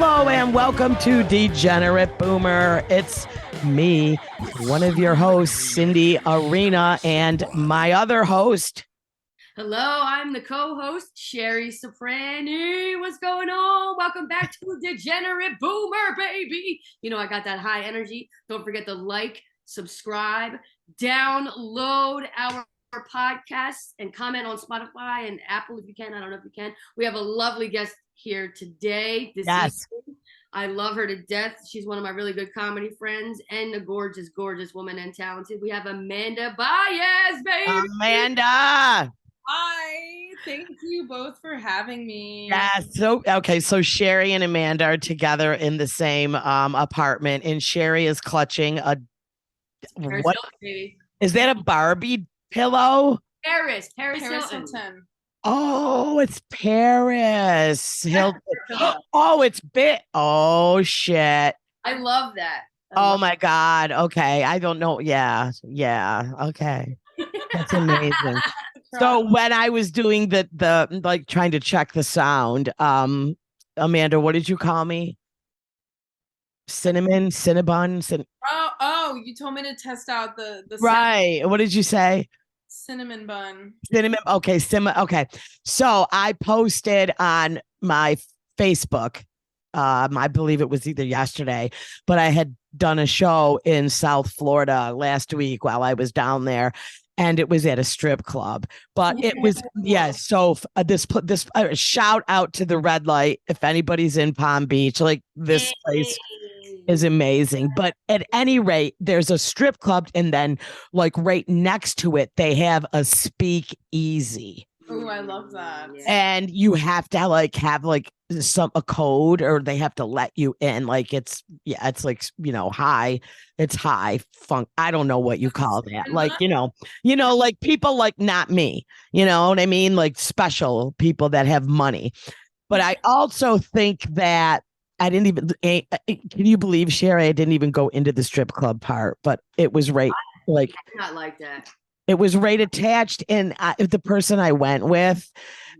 Hello and welcome to Degenerate Boomer. It's me, one of your hosts, Cindy Arena, and my other host. Hello, I'm the co-host, Sherry Soprani. What's going on? Welcome back to Degenerate Boomer, baby. You know, I got that high energy. Don't forget to like, subscribe, download our podcast, and comment on Spotify and Apple if you can. I don't know if you can. We have a lovely guest here today. Yes. Evening. I love her to death. She's one of my really good comedy friends and a gorgeous, gorgeous woman and talented. We have Amanda Baez, baby. Amanda. Hi, thank you both for having me. Yeah, so Sherry and Amanda are together in the same apartment, and Sherry is clutching a what? Baby. Is that a Barbie pillow? Paris Hilton. Oh, it's Paris Hilton. Oh, it's bit. Oh shit. I love that. Oh my God. Okay. I don't know. Yeah. Okay. That's amazing. So when I was doing the like trying to check the sound, Amanda, what did you call me? Cinnabon. Oh, you told me to test out the right. What did you say? Cinnamon bun. Cinnamon. Okay. Okay. So I posted on my Facebook. I believe it was either yesterday, but I had done a show in South Florida last week while I was down there. And it was at a strip club, but it was, yes. So this shout out to the Red Light. If anybody's in Palm Beach, like this place is amazing. But at any rate, there's a strip club, and then like right next to it, they have a speakeasy. Oh, I love that. And you have to have a code, or they have to let you in. Like it's like, high. It's high funk. I don't know what you call that. Like, like people like not me, you know what I mean? Like special people that have money. But I also think that I didn't even, can you believe, Sherry, I didn't even go into the strip club part, but it was right. Like, not like that. It was right attached, and the person I went with,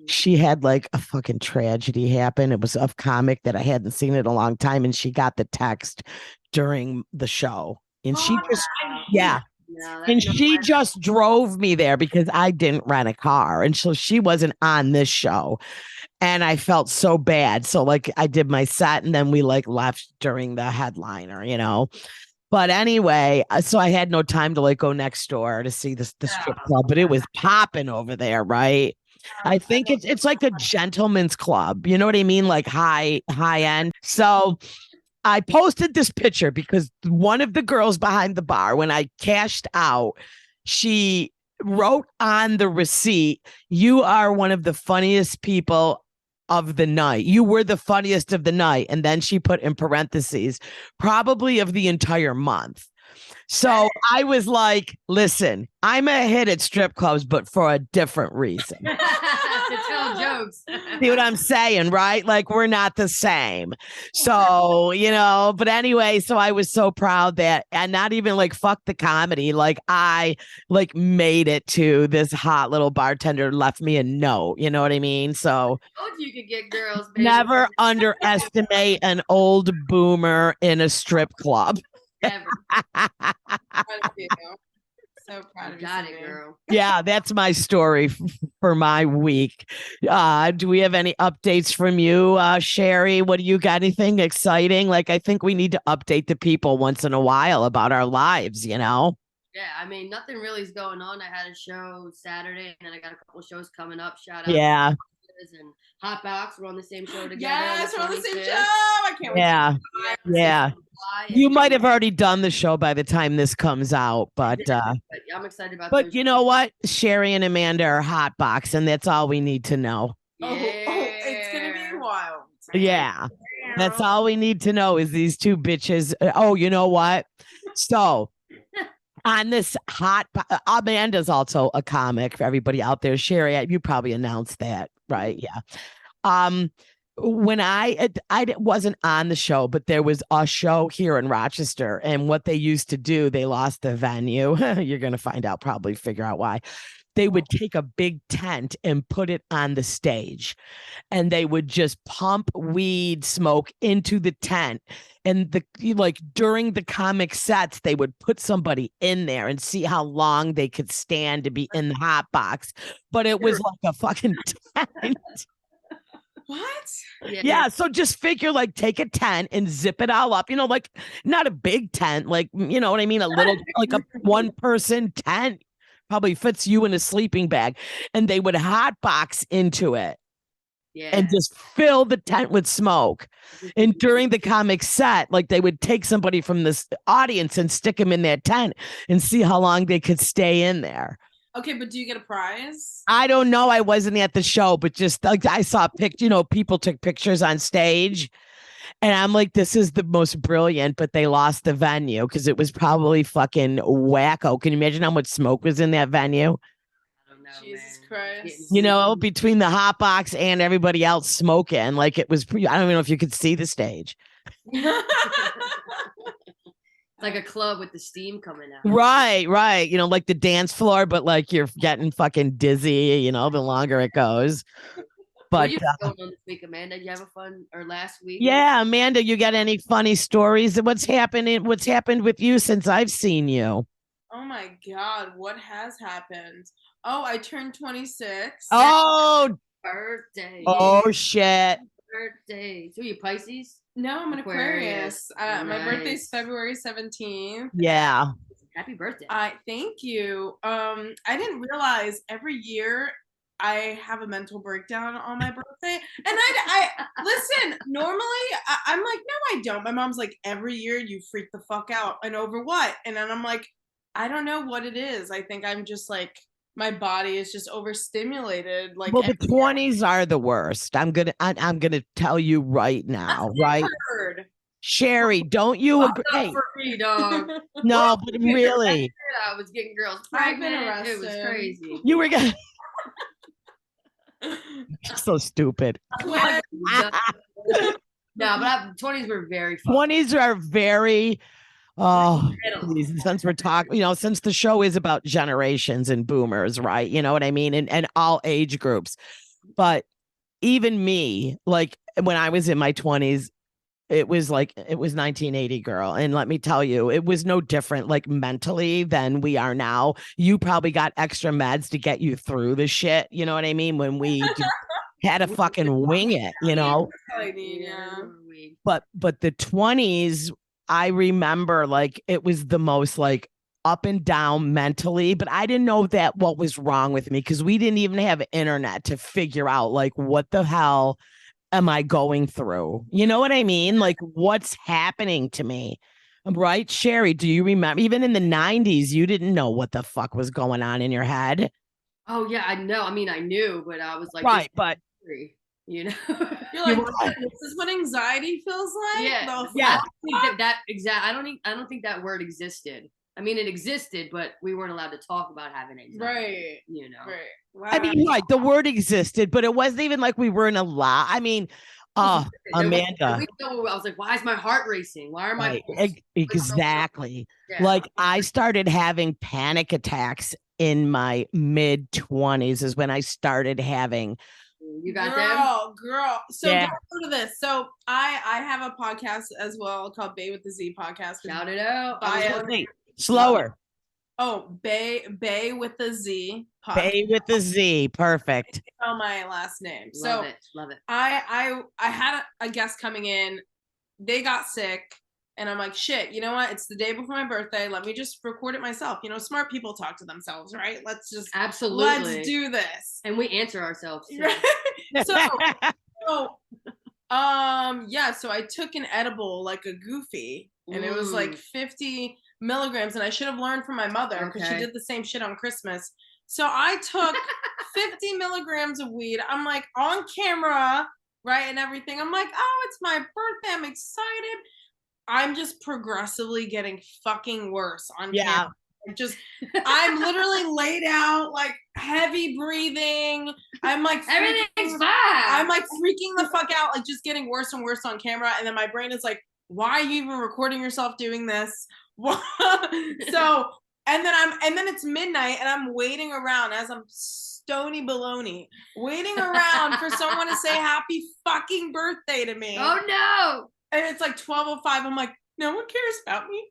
she had like a fucking tragedy happen. It was a comic that I hadn't seen in a long time, and she got the text during the show, and she just drove me there because I didn't rent a car, and so she wasn't on this show, and I felt so bad. So like I did my set, and then we like left during the headliner, But anyway, so I had no time to like go next door to see the strip club, but it was popping over there, right? I think it's like a gentleman's club. You know what I mean? Like high end. So I posted this picture because one of the girls behind the bar, when I cashed out, she wrote on the receipt, "You are one of the funniest people of the night. You were the funniest of the night." And then she put in parentheses, "probably of the entire month." So I was like, listen, I'm a hit at strip clubs, but for a different reason. To tell jokes. See what I'm saying, right? Like we're not the same. So, but anyway, so I was so proud that, and not even like fuck the comedy. Like I like made it to this hot little bartender, left me a note. You know what I mean? So I told you could get girls, baby. Never underestimate an old boomer in a strip club. Never. So proud of you. Got it, girl. Yeah, that's my story for my week. Do we have any updates from you, Sherry? What do you got? Anything exciting? Like, I think we need to update the people once in a while about our lives, Yeah, I mean, nothing really is going on. I had a show Saturday, and then I got a couple shows coming up. Shout out. Yeah. And Hotbox, we're on the same show together. Yes, we're on the same show. I can't wait. Yeah. You might have already done the show by the time this comes out, but I'm excited about. But you know what? Sherry and Amanda are Hotbox, and that's all we need to know. Oh, it's gonna be wild. Yeah, that's all we need to know is these two bitches. Oh, you know what? So. On this Amanda's also a comic for everybody out there. Sherry, you probably announced that, right? Yeah. When I wasn't on the show, but there was a show here in Rochester, and what they used to do, they lost the venue. You're going to find out, probably figure out why. they would take a big tent and put it on the stage, and they would just pump weed smoke into the tent. And during the comic sets, they would put somebody in there and see how long they could stand to be in the hot box. But it was like a fucking tent. What? Yeah, so just figure take a tent and zip it all up, like not a big tent, you know what I mean? A little, like a 1-person tent probably fits you in a sleeping bag, and they would hot box into it. Yeah. And just fill the tent with smoke. And during the comic set, they would take somebody from this audience and stick them in their tent and see how long they could stay in there. Okay, but do you get a prize? I don't know. I wasn't at the show, but just I saw people took pictures on stage, and I'm like, this is the most brilliant, but they lost the venue because it was probably fucking wacko. Can you imagine how much smoke was in that venue? Jesus Christ. Between the hot box and everybody else smoking, it was I don't even know if you could see the stage. Like a club with the steam coming out. Right. Like the dance floor, but you're getting fucking dizzy, the longer it goes. But what you going on this week, Amanda? Did you have a fun or last week? Yeah, Amanda, you got any funny stories? What's happened with you since I've seen you? Oh my God, what has happened? Oh, I turned 26. Oh, birthday. Oh shit. Birthday. So you Pisces? No, I'm an Aquarius. Nice. My birthday's February 17th. Yeah. Happy birthday. Thank you. I didn't realize every year I have a mental breakdown on my birthday. And I listen, normally I'm like, no, I don't. My mom's like, every year you freak the fuck out. And over what? And then I'm like, I don't know what it is. I think I'm just my body is just overstimulated. Well, the 20s are the worst. I'm gonna tell you right now, right? Sherry, don't you agree? For me, dog. No, but really, I was getting girls pregnant. It was crazy. You were gonna. So stupid. No, but 20s were very fun. 20s are very. Oh, please, since we're talking, since the show is about generations and boomers, right? You know what I mean? And all age groups. But even me, when I was in my 20s, it was 1980, girl. And let me tell you, it was no different mentally than we are now. You probably got extra meds to get you through the shit. You know what I mean? When we had to fucking wing it, Yeah. But the 20s, I remember it was the most up and down mentally, but I didn't know what was wrong with me because we didn't even have internet to figure out what the hell am I going through? You know what I mean? What's happening to me? Right? Sherry, do you remember even in the 90s, you didn't know what the fuck was going on in your head? Oh yeah, I know. I mean, I knew, but I was like, right, but you're like, this is what anxiety feels like. Yeah. I don't think that word existed. I mean, it existed, but we weren't allowed to talk about having anxiety. Right. Right. Wow. I mean, right. The word existed, but it wasn't even we were in a lot. I mean, Amanda. I was like, why is my heart racing? Why are my exactly. Yeah. I started having panic attacks in my mid 20s is when I started having. You got them? Girl. So go to this. So I have a podcast as well called Baez with the Z podcast. Shout it out. Slower. Oh, Baez with the Z. Baez with the Z. Perfect. Spell my last name. Love it. I had a guest coming in. They got sick. And I'm like, shit, you know what? It's the day before my birthday. Let me just record it myself. Smart people talk to themselves, right? Let's do this. And we answer ourselves too. So I took an edible like a goofy, and it was 50 milligrams, and I should have learned from my mother because she did the same shit on Christmas. So I took 50 milligrams of weed. I'm on camera, right, and everything. I'm oh, it's my birthday. I'm excited. I'm just progressively getting fucking worse on camera. I'm literally laid out, heavy breathing. I'm everything's fine. I'm freaking the fuck out, just getting worse and worse on camera. And then my brain is why are you even recording yourself doing this? So And then it's midnight and I'm waiting around as I'm stony baloney, waiting around for someone to say happy fucking birthday to me. Oh no. And it's like 12:05. I'm like, no one cares about me.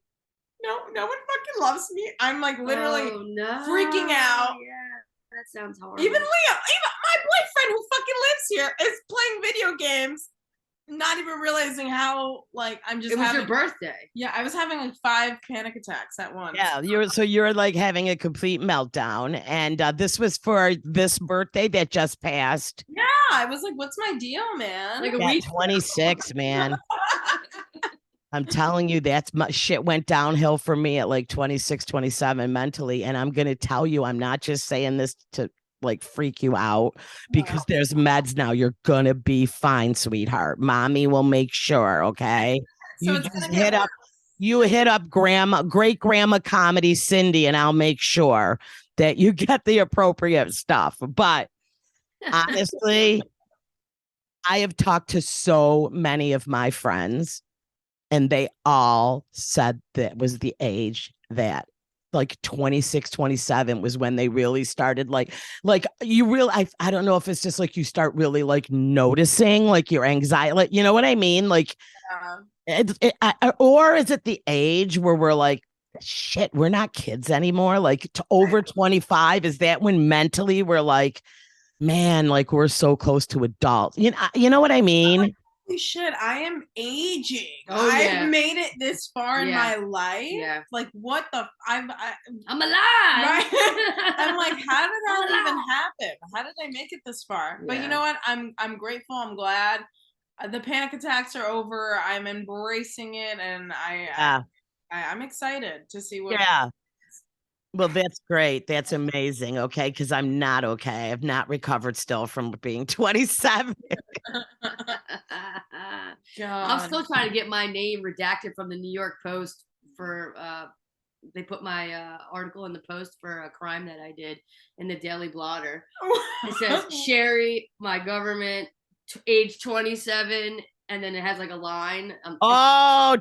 No one fucking loves me. I'm like literally freaking out. Yeah, that sounds horrible. Even Leo, even my boyfriend who fucking lives here is playing video games, not even realizing how like I'm just. It was your birthday. Yeah, I was having like 5 panic attacks at once. Yeah, you're like having a complete meltdown, and this was for this birthday that just passed. Yeah, I was like, "What's my deal, man?" Like a week. 26, man. I'm telling you, shit went downhill for me at like 26, 27 mentally. And I'm going to tell you, I'm not just saying this to like freak you out because there's meds now. You're going to be fine, sweetheart. Mommy will make sure. Okay. So you just hit up great grandma comedy, Cindy, and I'll make sure that you get the appropriate stuff. But honestly, I have talked to so many of my friends, and they all said that was the age that like 26, 27 was when they really started like you really, I don't know if it's just like you start really like noticing like your anxiety, like, you know what I mean? Like, or is it the age where we're like, shit, we're not kids anymore? Like to over 25, is that when mentally we're like, man, like we're so close to adults? You know what I mean? Holy shit, I am aging. Oh, yeah. I've made it this far in my life. Yeah. Like what the I'm alive. Right? I'm like, how did that even happen? How did I make it this far? Yeah. But you know what? I'm grateful. I'm glad. The panic attacks are over. I'm embracing it, and I'm excited to see what. Yeah. Well, that's great. That's amazing. Okay. Because I'm not okay. I've not recovered still from being 27. I'm still trying to get my name redacted from the New York Post for, they put my article in the Post for a crime that I did in the Daily Blotter. It says, Sherry, my government, age 27. And then it has like a line.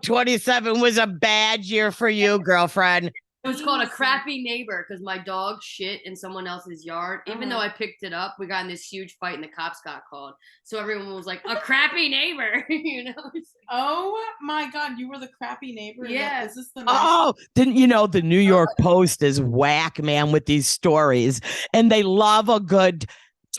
27 was a bad year for you, girlfriend. It was called a crappy neighbor because my dog shit in someone else's yard. Even though I picked it up, we got in this huge fight and the cops got called. So everyone was like, a crappy neighbor, you know? Oh my God, you were the crappy neighbor? Yeah. Is this the didn't you know the New York Post is whack, man, with these stories. And they love a good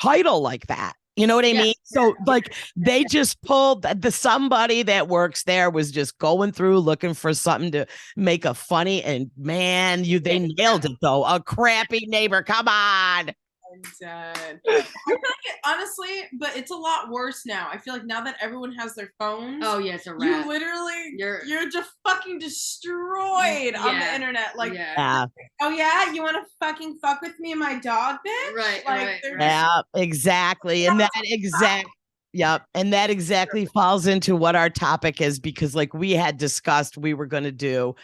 title like that. You know what I mean? So like they just pulled somebody that works there was just going through looking for something to make a funny, and man, they nailed it though. A crappy neighbor. Come on. I'm dead. I feel like honestly, but it's a lot worse now. I feel like now that everyone has their phones. Oh yeah, it's a wrap. You literally, you're just fucking destroyed on the internet. Like, oh yeah, you want to fucking fuck with me and my dog, bitch? Right, like, Yeah, exactly. And and that exactly falls into what our topic is, because like we had discussed, we were going to do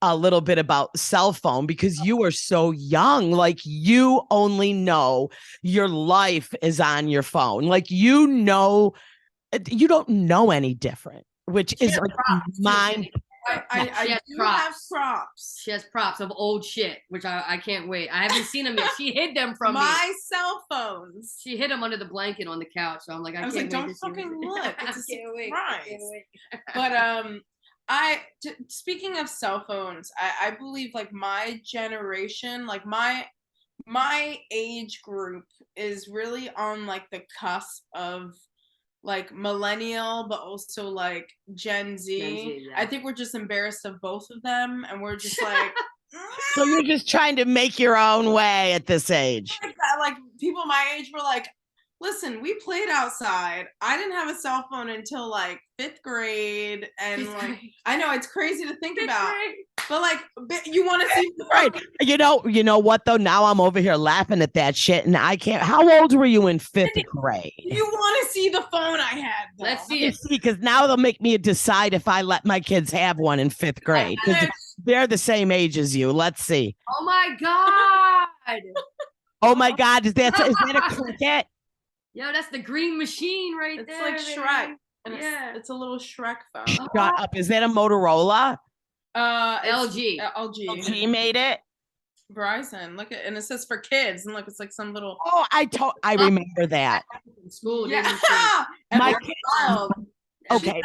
a little bit about cell phone because you are so young. Like you only know your life is on your phone. Like, you don't know any different, which is like mind. I do have props. She has props of old shit, which I can't wait. I haven't seen them yet. She hid them from me. My cell phones. She hid them under the blanket on the couch. So I'm like, I can't wait. Don't fucking look. It's a surprise. But speaking of cell phones, I believe like my generation, like my age group is really on like the cusp of like millennial, but also like Gen Z. I think we're just embarrassed of both of them, and we're just like. So you're just trying to make your own way at this age. Like people my age were like, listen, we played outside. I didn't have a cell phone until like 5th grade. And like, I know it's crazy to think about, but like, you want to see. Right. You know what though? Now I'm over here laughing at that shit and I can't. How old were you in 5th grade? You want to see the phone I had, though. Let's see it. Because now they'll make me decide if I let my kids have one in 5th grade. They're the same age as you. Let's see. Oh my God. Oh my God. Is that a cricket? Yo, that's the green machine right there. It's like Shrek. And it's a little Shrek phone. Shut up. Is that a Motorola? LG. LG. LG made it? Verizon. Look at, and it says for kids, and look, it's like some little. Oh, I remember that. School, Yeah. My kids, okay,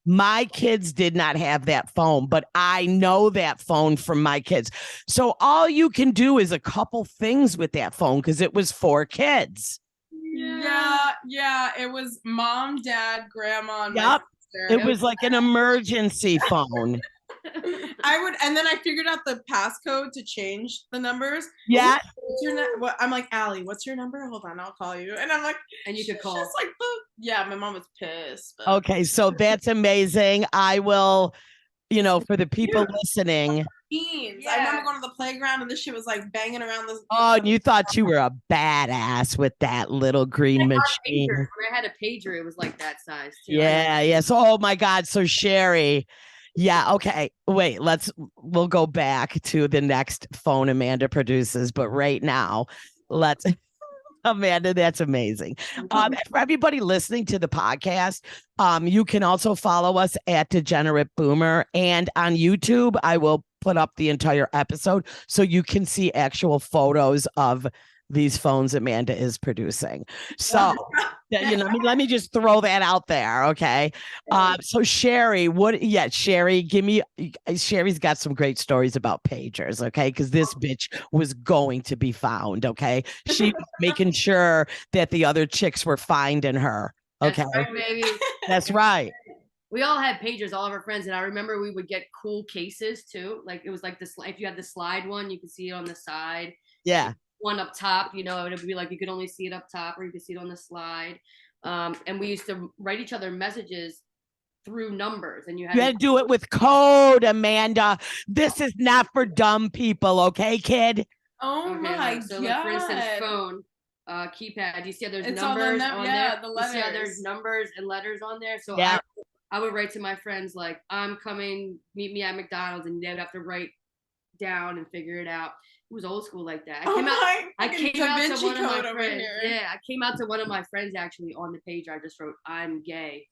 my kids did not have that phone, but I know that phone from my kids. So all you can do is a couple things with that phone because it was for kids. Yeah. It was mom, dad, grandma, and my sister. It was like an emergency phone. And then I figured out the passcode to change the numbers. Yeah. I'm like, Allie, what's your number? Hold on, I'll call you. And I'm like, and you could call. Just like, yeah, my mom was pissed. But. Okay, so that's amazing. I will, for the people listening. Yeah. I remember going to the playground and this shit was like banging around this. Oh, and you thought you were a badass with that little green machine. When I had a pager, it was like that size too. Yeah. So, oh my God. So Sherry. Yeah. Okay. Wait, we'll go back to the next phone Amanda produces. But right now, Amanda, that's amazing. For everybody listening to the podcast, you can also follow us at Degenerate Boomer, and on YouTube, I will put up the entire episode so you can see actual photos of these phones Amanda is producing. So, let me just throw that out there. Okay. So Sherry, Sherry's got some great stories about pagers. Okay. Cause this bitch was going to be found. Okay. She was making sure that the other chicks were finding her. Okay. That's right, baby. That's right. We all had pagers, all of our friends. And I remember we would get cool cases too. Like it was like this, if you had the slide one, you could see it on the side. Yeah. One up top, it would be like you could only see it up top or you could see it on the slide. And we used to write each other messages through numbers, and you had to do it with code, Amanda. This is not for dumb people, okay, kid? Oh my God. Like, for instance, phone keypad, you see how there's it's numbers on there? The letters. You see how there's numbers and letters on there? So I would write to my friends like, I'm coming, meet me at McDonald's, and they would have to write down and figure it out. It was old school like that. I came out to one of my friends. Yeah, I came out to one of my friends actually on the page. I just wrote, I'm gay.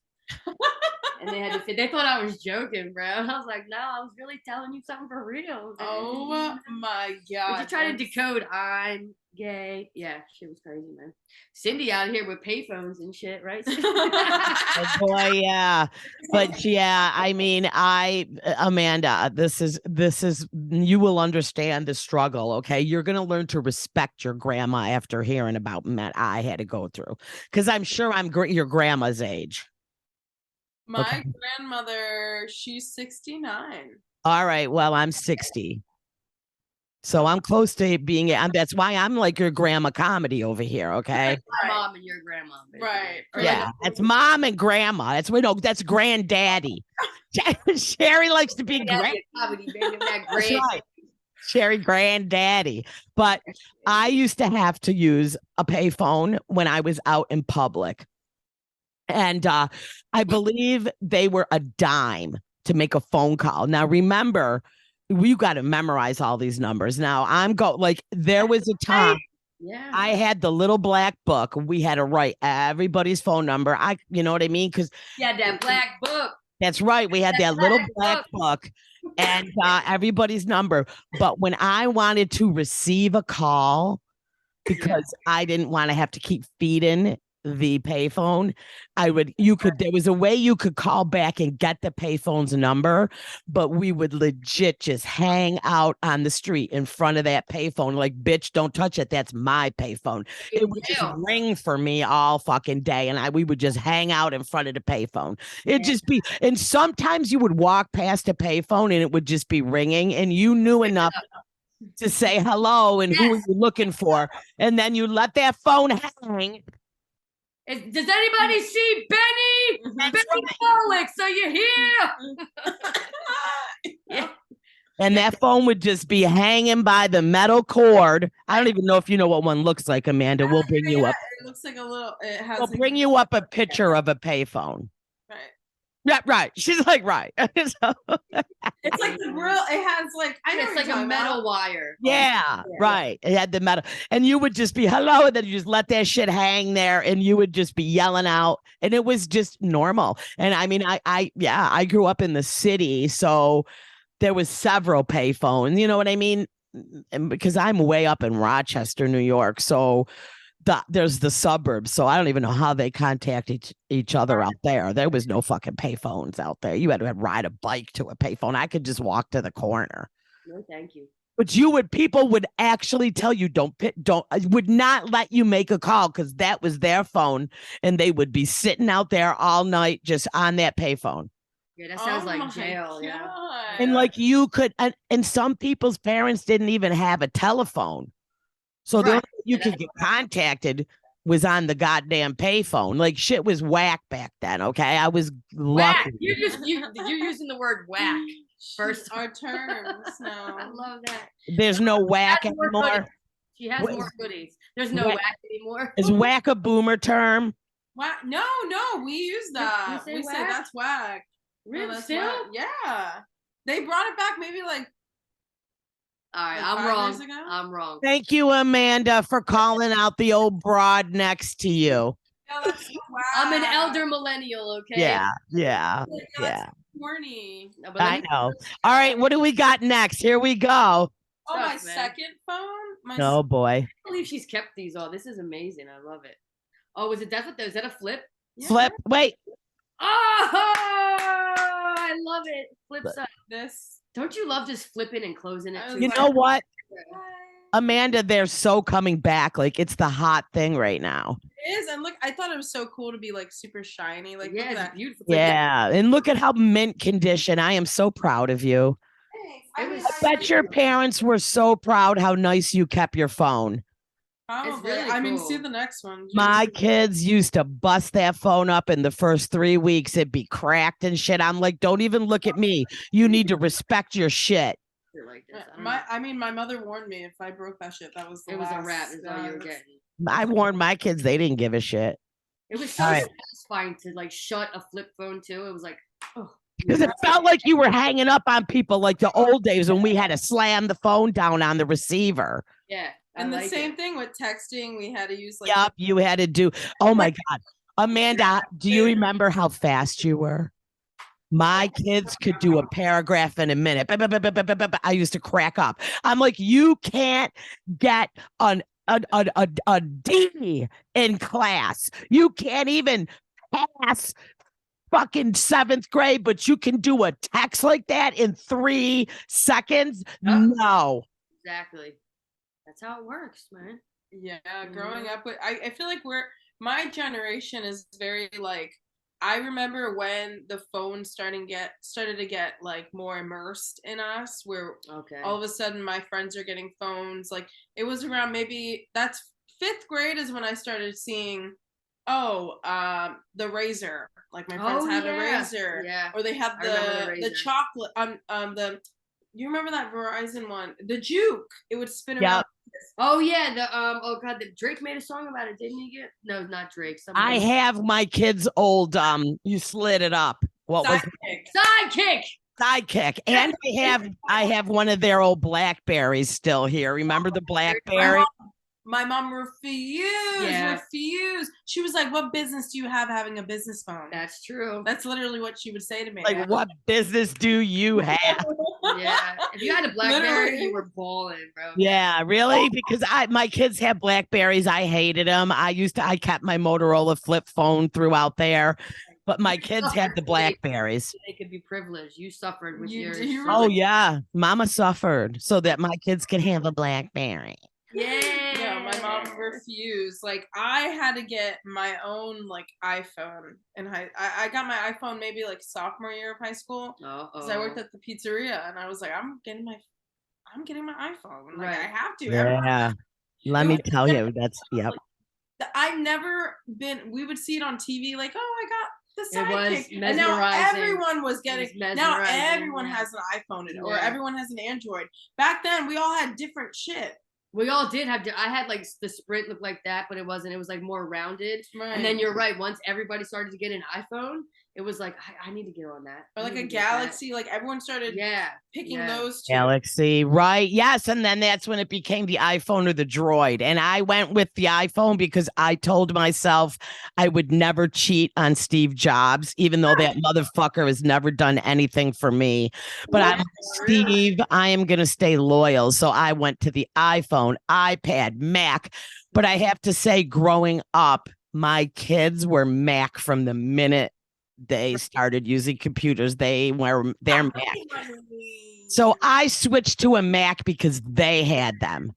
And they thought I was joking, bro. And I was like, no, I was really telling you something for real. Oh my God. Did you try to decode I'm gay? Yeah, shit was crazy, man. Cindy out here with payphones and shit, right? Oh boy, yeah. But yeah, I mean, Amanda, this is you will understand the struggle, okay? You're gonna learn to respect your grandma after hearing about what I had to go through. Because I'm sure I'm your grandma's age. My grandmother, she's 69. All right. Well, I'm 60. So I'm close to being, that's why I'm like your grandma comedy over here. Okay. My mom and your grandma. Basically. Right. Yeah. That's mom and grandma. That's granddaddy. Sherry likes to be right. Sherry granddaddy. But I used to have to use a payphone when I was out in public. And I believe they were a dime to make a phone call. Now, remember, you got to memorize all these numbers. Now, there was a time I had the little black book. We had to write everybody's phone number. You know what I mean? Because that black book. That's right. We had that little black book and everybody's number. But when I wanted to receive a call, because I didn't want to have to keep feeding the payphone, there was a way you could call back and get the payphone's number, but we would legit just hang out on the street in front of that payphone like, bitch, don't touch it, that's my payphone. It would just ring for me all fucking day, and we would just hang out in front of the payphone. And sometimes you would walk past a payphone and it would just be ringing, and you knew enough to say hello and who are you looking for, and then you let that phone hang. Does anybody see Benny? Benny Alex, are you here? Yeah. And that phone would just be hanging by the metal cord. I don't even know if you know what one looks like, Amanda. We'll bring you up. It looks like a little. We'll bring you up a picture of a payphone. Right. Yeah, right. She's like, right. It's like the real. It has like it's like a metal wire. Yeah, right. It had the metal, and you would just be hello, and then you just let that shit hang there, and you would just be yelling out, and it was just normal. And I mean, I grew up in the city, so there was several payphones. You know what I mean? and because I'm way up in Rochester, New York, so there's the suburbs, so I don't even know how they contact each other out there. There was no fucking payphones out there. You had to ride a bike to a payphone. I could just walk to the corner. No, thank you. But people would actually tell you would not let you make a call because that was their phone, and they would be sitting out there all night just on that payphone. Yeah, that sounds like jail. God. Yeah, and like you could, and some people's parents didn't even have a telephone. So the only way you could get contacted was on the goddamn payphone. Like shit was whack back then. Okay, I was lucky. You're using the word whack first. Our terms. No, I love that. There's no whack anymore. She has more goodies. There's no whack anymore. Is whack a boomer term? Whack? No, we use that. We say that's whack. Really? No, Still? whack. Yeah. They brought it back maybe like. All right, like I'm 5 wrong. years ago? I'm wrong. Thank you, Amanda, for calling out the old broad next to you. No, that's whack. I'm an elder millennial, okay? Yeah. Corny. No, I know. All right, what do we got next? Here we go. Oh, my second phone? Oh, boy. I can't believe she's kept these all. This is amazing. I love it. Oh, was it definitely? Is that a flip? Yeah. Flip. Wait. Oh, I love it. Flip side. This. Don't you love just flipping and closing it? You know what? Amanda, they're so coming back. Like it's the hot thing right now. It is. And look, I thought it was so cool to be like super shiny. Like, look at that. Beautiful. Yeah. And look at how mint condition. I am so proud of you. Thanks. I bet your parents were so proud how nice you kept your phone. Probably. Really I mean, cool. see the next one. My kids used to bust that phone up in the first 3 weeks. It'd be cracked and shit. I'm like, don't even look at me. You need to respect your shit. Like this. My mother warned me if I broke that shit, that was the last. It was a wrap. Is all you were getting. I warned my kids; they didn't give a shit. It was so satisfying to like shut a flip phone too. It was like, oh. Because it felt like you were hanging up on people like the old days when we had to slam the phone down on the receiver. Yeah. And the same thing with texting, we had to use like. Yep, you had to do. Oh my God, Amanda, do you remember how fast you were? My kids could do a paragraph in a minute. I used to crack up. I'm like, you can't get a D in class. You can't even pass fucking 7th grade, but you can do a text like that in 3 seconds. No. Exactly. That's how it works, man. Yeah, growing up with, I feel like my generation is very like, I remember when the phone started to get like more immersed in us, where all of a sudden my friends are getting phones. Like it was around maybe that's 5th grade is when I started seeing, the razor. Like my friends had a razor, or they had the chocolate you remember that Verizon one, the Juke? It would spin around. Oh yeah, the Drake made a song about it, didn't he? No, not Drake. I have my kids' old you slid it up. What was it? Sidekick. And I have one of their old Blackberries still here. Remember the Blackberry? My mom refused. She was like, what business do you have having a business phone? That's true. That's literally what she would say to me. Like, what business do you have? Yeah. If you had a Blackberry, you were balling, bro. Yeah, really? Because my kids had Blackberries. I hated them. I kept my Motorola flip phone throughout there. But my kids had the Blackberries. They could be privileged. You suffered with yours. Oh, yeah. Mama suffered so that my kids could have a Blackberry. Yeah. No, my mom refused. Like I had to get my own like iPhone, and I got my iPhone maybe like sophomore year of high school because I worked at the pizzeria, and I was like, I'm getting my iPhone. Like I have to. Yeah. Let me tell you, that's I've never been. We would see it on TV, like, oh, I got the Sidekick, and now everyone was getting. Now everyone has an iPhone or everyone has an Android. Back then, we all had different shit. We all did have. I had like the Sprint looked like that, but it wasn't. It was like more rounded. Right. And then you're right. Once everybody started to get an iPhone, it was like I need to get on that. Or like a Galaxy, like everyone started picking those two. Galaxy, right? Yes, and then that's when it became the iPhone or the Droid. And I went with the iPhone because I told myself I would never cheat on Steve Jobs, even though that motherfucker has never done anything for me. But I'm like, Steve, I am going to stay loyal. So I went to the iPhone, iPad, Mac. But I have to say, growing up, my kids were Mac from the minute they started using computers. They were their Mac. So I switched to a Mac because they had them.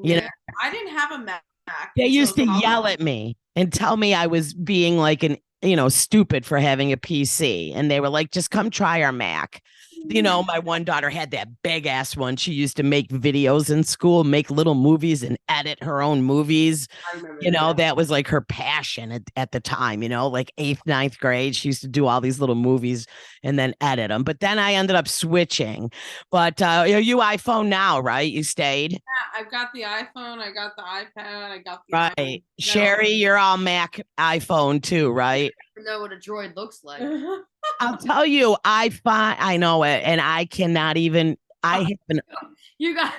You know, I didn't have a Mac. They used to yell at me and tell me I was being like stupid for having a PC. And they were like, just come try our Mac. You know, my one daughter had that big ass one. She used to make videos in school, make little movies and edit her own movies. That was like her passion at the time, like 8th, 9th grade. She used to do all these little movies and then edit them. But then I ended up switching. But you iPhone now, right? You stayed? Yeah, I've got the iPhone. I got the iPad. I got the right. Sherry, you're all Mac iPhone too, right? I don't know what a droid looks like. I'll tell you, I know it, and I cannot even. I haven't. You got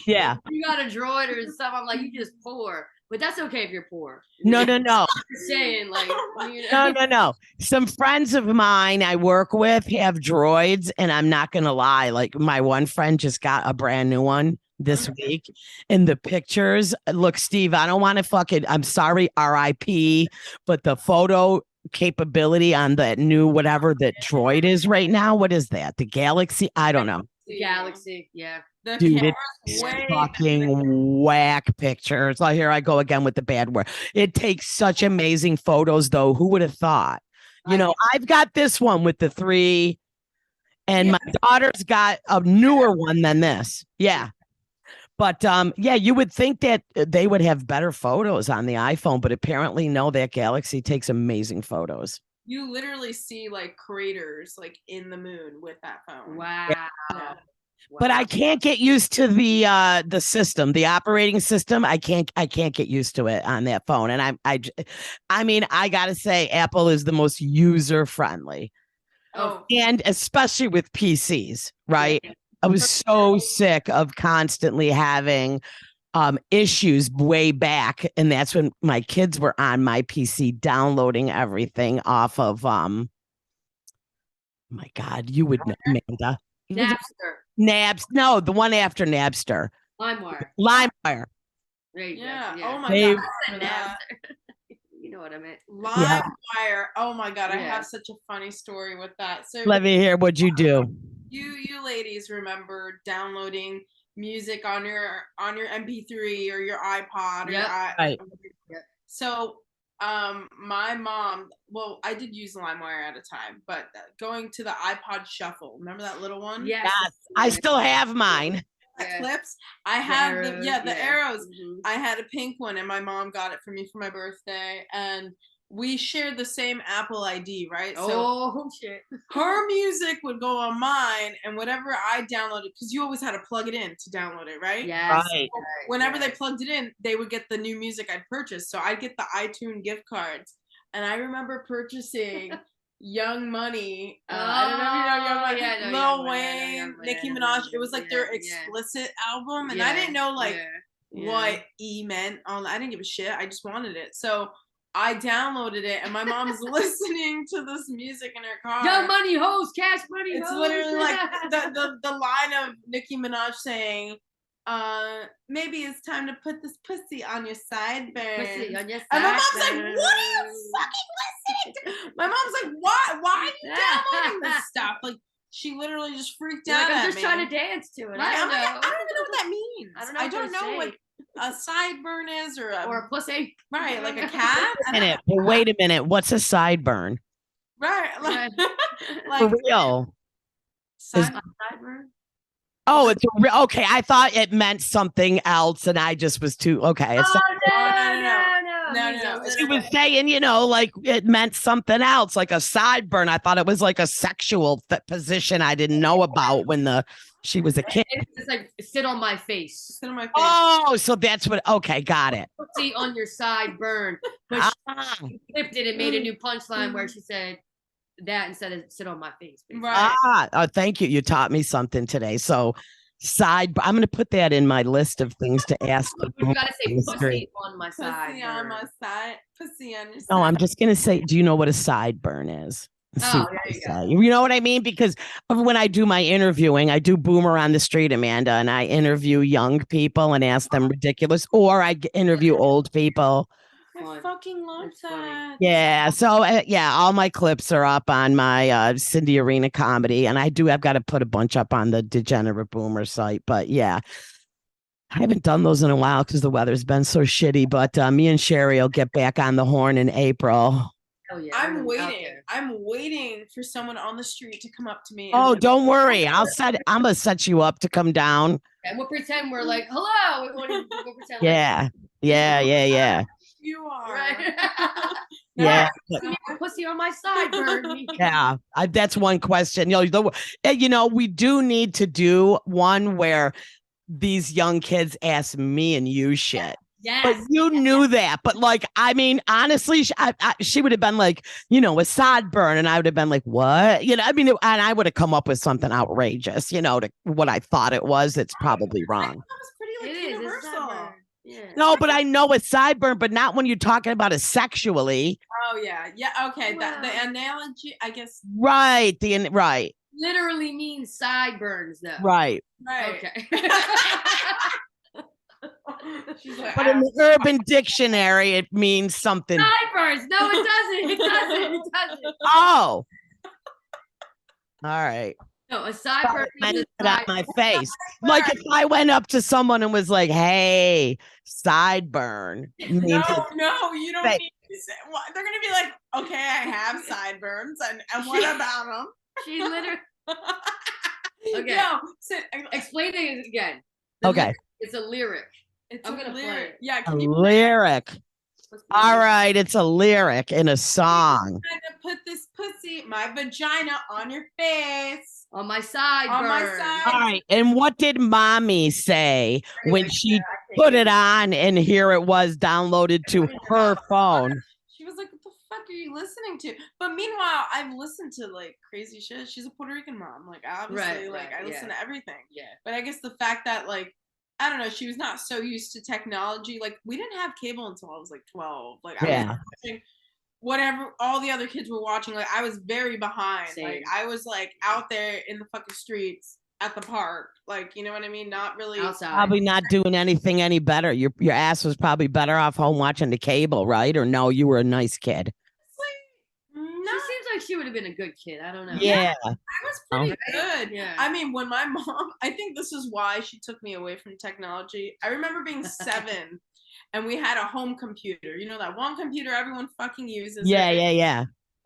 You got a droid or stuff. I'm like, you just poor, but that's okay if you're poor. No. Saying like, no. Some friends of mine I work with have droids, and I'm not gonna lie. Like my one friend just got a brand new one this week, and the pictures. Look, Steve, I don't want to I'm sorry, RIP, but the photo capability on that new whatever that droid is right now. What is that? The Galaxy? I don't know. The Galaxy, yeah. Dude, it's fucking whack pictures. Oh, here I go again with the bad word. It takes such amazing photos, though. Who would have thought? I've got this one with the 3, and my daughter's got a newer one than this. Yeah. But you would think that they would have better photos on the iPhone, but apparently no, that Galaxy takes amazing photos. You literally see like craters like in the moon with that phone. Wow. Yeah. But I can't get used to the system, the operating system. I can't get used to it on that phone. And I mean, I gotta say, Apple is the most user friendly. Oh, and especially with PCs, right? I was so sick of constantly having issues way back. And that's when my kids were on my PC downloading everything off of, my God, you would know, Amanda. Napster. No, the one after Napster. LimeWire. Right. Yeah. Oh my God. You know what I meant. LimeWire. Oh my God. I have such a funny story with that. So let me hear what you do. You ladies remember downloading music on your MP3 or your iPod or right. So my mom, well, I did use LimeWire at a time, but going to the iPod Shuffle, remember that little one? Yes. I still have mine. Clips. I have the arrows. Mm-hmm. I had a pink one, and my mom got it for me for my birthday, and we shared the same Apple ID, right? Oh, shit. Her music would go on mine, and whatever I downloaded, because you always had to plug it in to download it, right? Yes. Right. So whenever they plugged it in, they would get the new music I'd purchased. So I'd get the iTunes gift cards. And I remember purchasing Young Money. I don't know if you know Young Money. Lil Wayne, Nicki Minaj. It was like their explicit album. And I didn't know what E meant. I didn't give a shit. I just wanted it. So I downloaded it, and my mom's listening to this music in her car. Young Money hoes, Cash Money hoes. It's literally like the line of Nicki Minaj saying, maybe it's time to put this pussy on your sideburns. Pussy on your sideburns. And my mom's like, what are you fucking listening to? My mom's like, why are you downloading this stuff? Like, she literally just freaked out I'm at just me. trying to dance to it. Right? I don't even know what that means. I don't know what a sideburn is or a pussy. Right, like a cat. Wait a minute. What's a sideburn? Right. Like for real. Sideburn? Oh, it's okay. I thought it meant something else, and I just was too okay. No. She was saying, like it meant something else, like a sideburn. I thought it was like a sexual position I didn't know about when she was a kid. It's like sit on my face. Sit on my face. Oh, so that's what. Okay, got it. See on your sideburn, but she flipped it and made a new punchline where she said, that instead of sit on my face. Basically. Right. Thank you. You taught me something today. So I'm going to put that in my list of things to ask. You gotta say pussy on my side. Pussy on my side. Pussy on your side. No, I'm just going to say, do you know what a sideburn is? Oh, there you go. You know what I mean? Because when I do my interviewing, I do Boomer on the Street, Amanda, and I interview young people and ask them ridiculous, or I interview old people. I fucking love that. Yeah. So all my clips are up on my Cindy Arena comedy, and I've got to put a bunch up on the Degenerate Boomer site. But yeah, I haven't done those in a while because the weather's been so shitty. But me and Sherry will get back on the horn in April. Oh, yeah, I'm waiting for someone on the street to come up to me. Oh, don't worry. I'm gonna set you up to come down. And we'll pretend we're like, hello. We'll pretend yeah. Yeah. You are. Right. Yeah. Pussy on my side, Bernie. Yeah. That's one question. We do need to do one where these young kids ask me and you shit. Yes. But you knew that. But honestly, she would have been like, a sideburn. And I would have been like, what? And I would have come up with something outrageous, to what I thought it was. It's probably wrong. That was pretty universal. Yeah. No, but I know a sideburn, but not when you're talking about it sexually. Oh, yeah. Yeah. Okay. Wow. The analogy, I guess. Right. Right. Literally means sideburns, though. Right. Okay. But in the Urban Dictionary, it means something. Sideburns. No, it doesn't. It doesn't. Oh. All right. No, a sideburn means on my face. Like if I went up to someone and was like, "Hey, sideburn." No, you don't need to say. Well, they're gonna be like, "Okay, I have sideburns, and what about them?" She literally. Okay. No, explain it again. Okay. It's a lyric. I'm gonna play it. Yeah, a lyric. All right, it's a lyric in a song. I'm gonna put this pussy, my vagina, on your face. On my side. On my side. All right. And what did mommy say when she put it on and here it was downloaded to her phone? She was like, what the fuck are you listening to? But meanwhile, I've listened to crazy shit. She's a Puerto Rican mom. Obviously, I listen to everything. Yeah. But I guess the fact that I don't know, she was not so used to technology. We didn't have cable until I was 12. I was watching whatever all the other kids were watching. I was very behind. Same. I was out there in the fucking streets at the park. You know what I mean? Not really outside. Probably not doing anything any better. Your ass was probably better off home watching the cable, right? Or no, you were a nice kid. She seems like she would have been a good kid. I don't know. Yeah. I was pretty good. Yeah. I mean, when my mom, I think this is why she took me away from technology. I remember being 7 and we had a home computer. You know, that one computer everyone fucking uses. Yeah.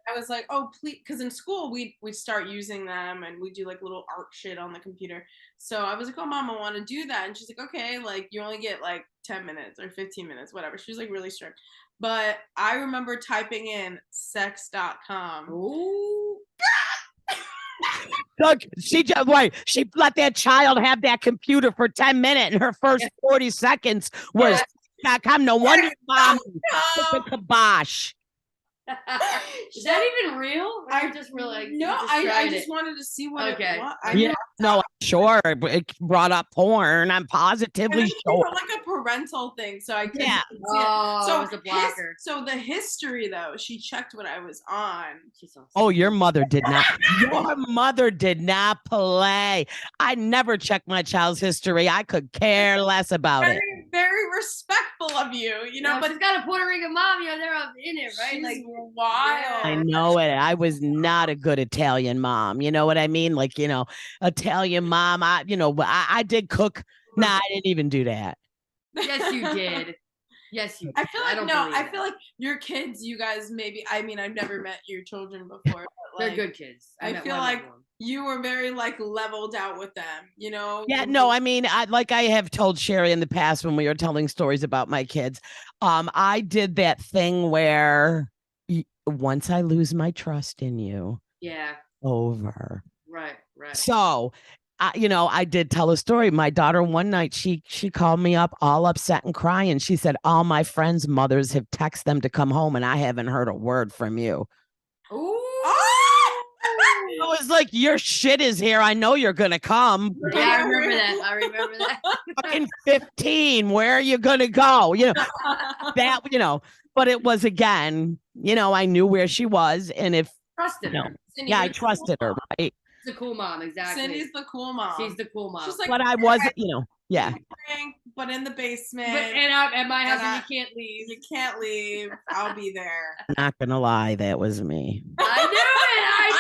I was like, oh, please. Because in school, we'd start using them and we do little art shit on the computer. So I was like, oh, Mom, I want to do that. And she's like, okay, you only get 10 minutes or 15 minutes, whatever. She was really strict. But I remember typing in sex.com. Ooh. Look, she let that child have that computer for 10 minutes, and her first 40 seconds was .com. No wonder mom took the kibosh. Is that even real? I just realized. No, I just wanted to see what it was. No, sure. It brought up porn. I'm positively sure. A parental thing, so I couldn't see it. So it was a blocker. So the history, though, she checked what I was on. Oh, your mother did not. Your mother did not play. I never checked my child's history. I could care less about it. Very respectful of you, but it's got a Puerto Rican mom. They're up in it, right? She's wild. I know it. I was not a good Italian mom. You know what I mean? Italian mom. I did cook. Nah, I didn't even do that. Yes, you did. Yes, you did. I feel like your kids, you guys maybe. I mean, I've never met your children before. But they're good kids. I feel like you were very leveled out with them. Yeah. No. I mean, I have told Sherry in the past when we were telling stories about my kids. I did that thing where once I lose my trust in you, over. Right. So, I did tell a story. My daughter one night, she called me up all upset and crying. She said, all my friends' mothers have texted them to come home and I haven't heard a word from you. Ooh. was like, your shit is here. I know you're gonna come. Yeah, I remember that. I remember that. Fucking 15. Where are you gonna go? That, but it was, again, I knew where she was, and if trusted her. Cindy, I trusted her, right? She's a cool mom, exactly. Cindy's the cool mom. She's the cool mom. She's like, but I wasn't, yeah. But in the basement. And at my house, and you can't leave. You can't leave. I'll be there. Not gonna lie, that was me. I knew it.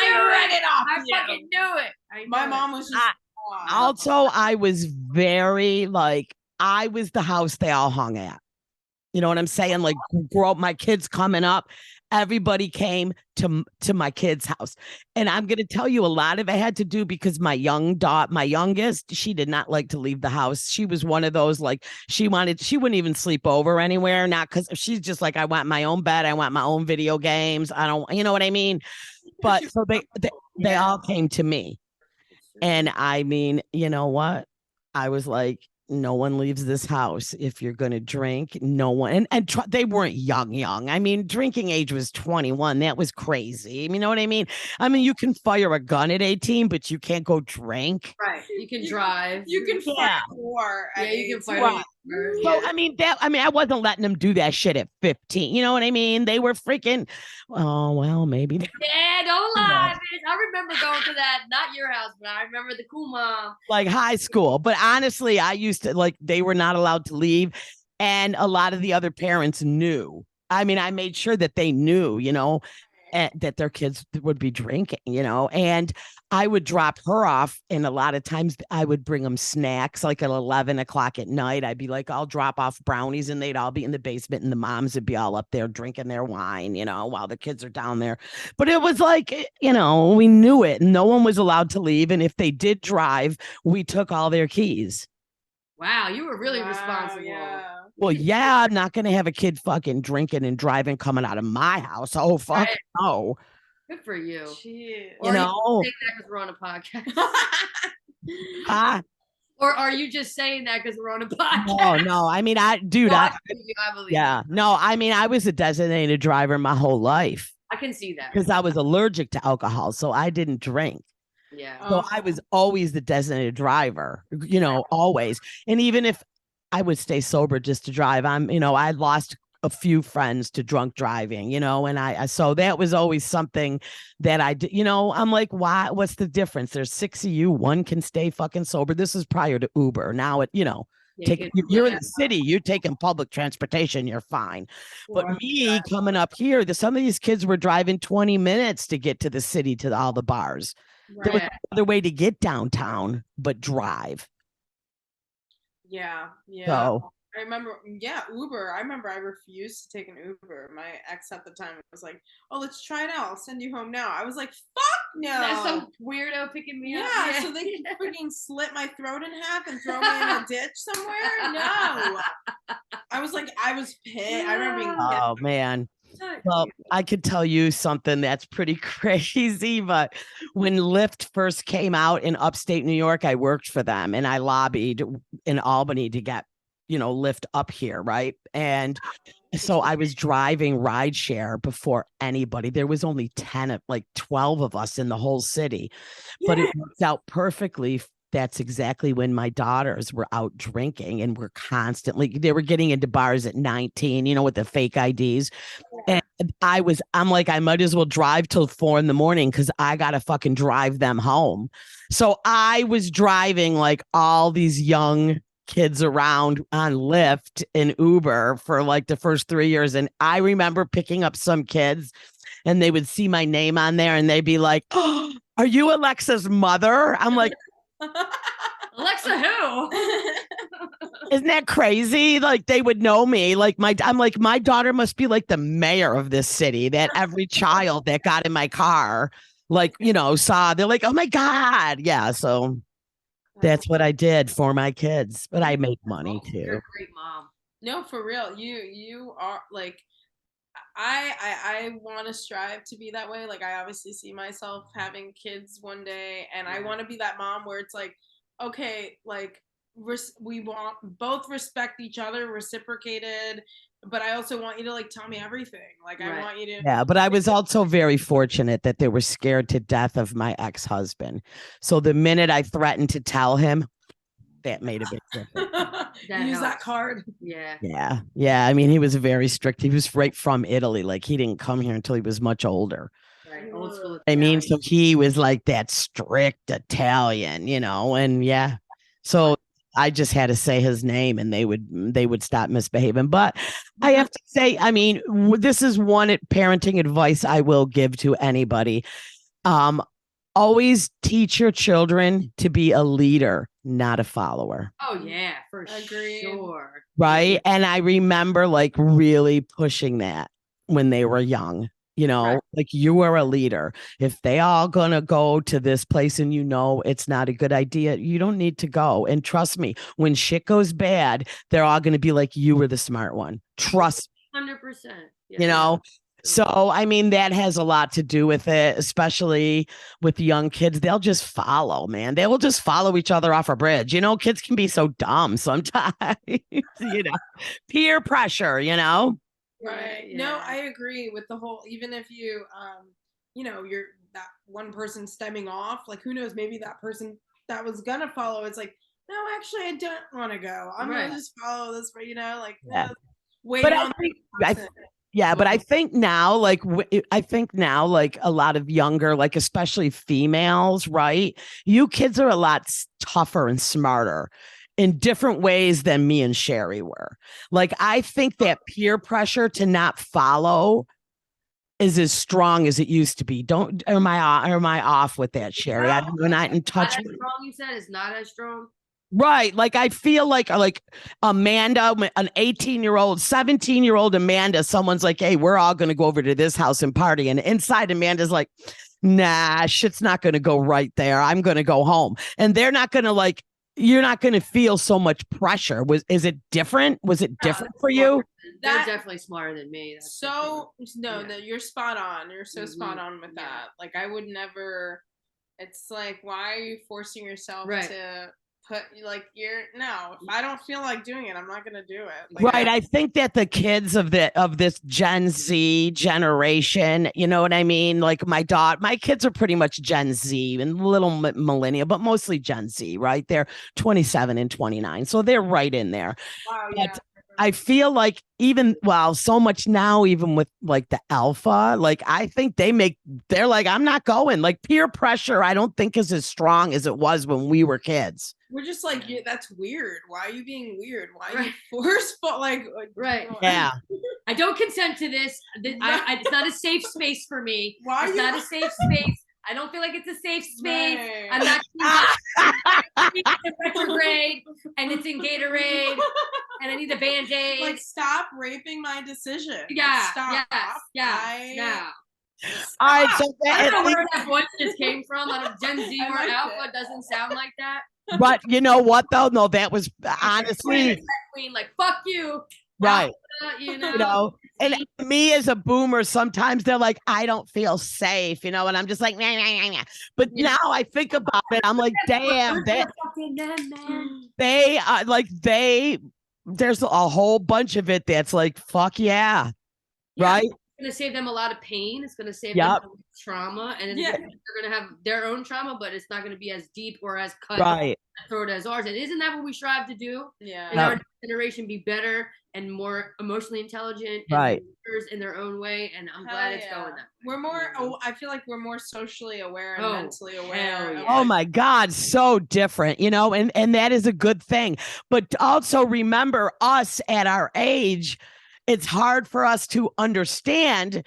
I read it off. I fucking knew it. My mom was just. Also, I was very I was the house they all hung at. You know what I'm saying? Like, grow up, my kids coming up, everybody came to my kid's house. And I'm going to tell you, a lot of it had to do because my youngest, she did not like to leave the house. She was one of those, she wouldn't even sleep over anywhere. Not because she's just like, I want my own bed. I want my own video games. I don't, you know what I mean? But so they all came to me. And I mean, you know what? I was like, no one leaves this house if you're going to drink. No one. And they weren't young. I mean, drinking age was 21. That was crazy. You know what I mean? I mean, you can fire a gun at 18, but you can't go drink. Right. You can drive. You can fight war. Yeah, you can fight war. So, I wasn't letting them do that shit at 15. You know what I mean? They were freaking, oh, well, maybe. Yeah, don't lie, bitch. I remember going to that, not your house, but I remember the cool mom. Like high school. But honestly, I used to, they were not allowed to leave. And a lot of the other parents knew. I mean, I made sure that they knew, that their kids would be drinking, and I would drop her off. And a lot of times I would bring them snacks, like at 11 o'clock at night. I'd be like, I'll drop off brownies, and they'd all be in the basement, and the moms would be all up there drinking their wine, while the kids are down there. But it was like, we knew it. No one was allowed to leave. And if they did drive, we took all their keys. Wow, you were really responsible. Yeah. Well, yeah, I'm not going to have a kid fucking drinking and driving coming out of my house. Oh, fuck no. Good for you. Jeez. Take that because we're on a podcast. Or are you just saying that because we're on a podcast? Oh, no. I mean, I believe yeah. No, I mean, I was a designated driver my whole life. I can see that. Because I was allergic to alcohol, so I didn't drink. Yeah. So I was always the designated driver, always. And even if I would stay sober just to drive, I lost a few friends to drunk driving, and so that was always something that I did, I'm like, why? What's the difference? There's 6 of you. One can stay fucking sober. This is prior to Uber. Now you're in the city, you're taking public transportation, you're fine. But me coming up here, some of these kids were driving 20 minutes to get to the city, to all the bars. Right. There was no other way to get downtown but drive. Yeah. So I remember, Uber. I remember I refused to take an Uber. My ex at the time was like, "Oh, let's try it out. I'll send you home now." I was like, "Fuck no!" That's some weirdo picking me up. Yeah, so they can freaking slit my throat in half and throw me in a ditch somewhere. No, I was pissed. I remember being pissed. Oh man. Well, I could tell you something that's pretty crazy, but when Lyft first came out in upstate New York, I worked for them, and I lobbied in Albany to get, Lyft up here, right? And so I was driving rideshare before anybody. There was only 12 of us in the whole city, but it worked out perfectly. That's exactly when my daughters were out drinking and were they were getting into bars at 19, with the fake IDs. And I'm like, I might as well drive till 4 a.m. because I got to fucking drive them home. So I was driving like all these young kids around on Lyft and Uber for like the first 3 years. And I remember picking up some kids and they would see my name on there and they'd be like, "Oh, are you Alexa's mother?" I'm like, Alexa who? Isn't that crazy? Like they would know me. I'm like, my daughter must be like the mayor of this city, that every child that got in my car, saw, they're like, "Oh my God." Yeah. So that's what I did for my kids, but I made money too. You're a great mom. No, for real. You are like, I want to strive to be that way. Like I obviously see myself having kids one day, and I want to be that mom where it's like, okay, like we want both respect each other, reciprocated, but I also want you to like tell me everything. Like I want you to. Yeah, but I was also very fortunate that they were scared to death of my ex-husband. So the minute I threatened to tell him, that made a big difference. Use that card. Yeah. I mean, he was very strict. He was right from Italy. Like he didn't come here until he was much older. Right. Old school. I mean, so he was like that strict Italian, and yeah. So I just had to say his name and they would stop misbehaving. But I have to say, I mean, this is one parenting advice I will give to anybody. Always teach your children to be a leader, not a follower. Oh yeah, for sure. Right. And I remember like really pushing that when they were young. Like you are a leader. If they all gonna go to this place and it's not a good idea, you don't need to go. And trust me, when shit goes bad, they're all gonna be like, you were the smart one. Trust me. 100%. So I mean that has a lot to do with it, especially with young kids. They'll just follow, man. They will just follow each other off a bridge. Kids can be so dumb sometimes. Peer pressure. Right. Yeah. No, I agree with the whole, even if you, you're that one person stemming off, like who knows, maybe that person that was going to follow, it's like, no, actually, I don't want to go. I'm going to just follow this, wait but on but I think now, like, a lot of younger, like, especially females, right? You kids are a lot tougher and smarter in different ways than me and Sherry were. Like, I think that peer pressure to not follow is as strong as it used to be. Am I off with that, Sherry? I'm not in touch. Not as strong, you said it's not as strong. Right. Like I feel like Amanda, an 18-year-old, 17-year-old Amanda, someone's like, hey, we're all going to go over to this house and party. And inside Amanda's like, nah, shit's not going to go right there. I'm going to go home. And they're not going to you're not going to feel so much pressure. Was it different for you? They're definitely smarter than me. You're spot on. You're so spot on with that. Like I would never, it's like, why are you forcing yourself to put if I don't feel like doing it, I'm not gonna do it. Right. I think that the kids of this Gen Z generation, you know what I mean? Like my kids are pretty much Gen Z and little millennial, but mostly Gen Z, right? They're 27 and 29. So they're right in there. Wow, but I feel like so much now, even with like the alpha, like I think they're like, I'm not going. Like peer pressure, I don't think is as strong as it was when we were kids. We're just like, that's weird. Why are you being weird? Why are you forceful? Right. Yeah. I don't consent to this. It's not a safe space for me. It's not a safe space. I don't feel like it's a safe space. Right. I'm not in retrograde, and it's in Gatorade, and I need a Band-Aid. Like, stop raping my decision. Yeah. Stop. Yeah. All right. So I don't know where that voice just came from. Out of Gen Z or Alpha, it doesn't sound like that. But you know what though? No, that was honestly queen, like fuck you. Right. And me as a boomer, sometimes they're like, I don't feel safe, and I'm just like, nah, nah, nah. But now I think about it, I'm like, damn, they are like there's a whole bunch of it that's like, fuck yeah. Right. It's going to save them a lot of pain. It's going to save them trauma, and they're going to have their own trauma, but it's not going to be as deep or as cut throat as ours. And isn't that what we strive to do? Yeah. In our generation, be better and more emotionally intelligent, and in their own way. And I'm glad it's going that way. We're more. I feel like we're more socially aware and mentally aware. Yeah. Oh my God, so different, and that is a good thing. But also remember, us at our age, it's hard for us to understand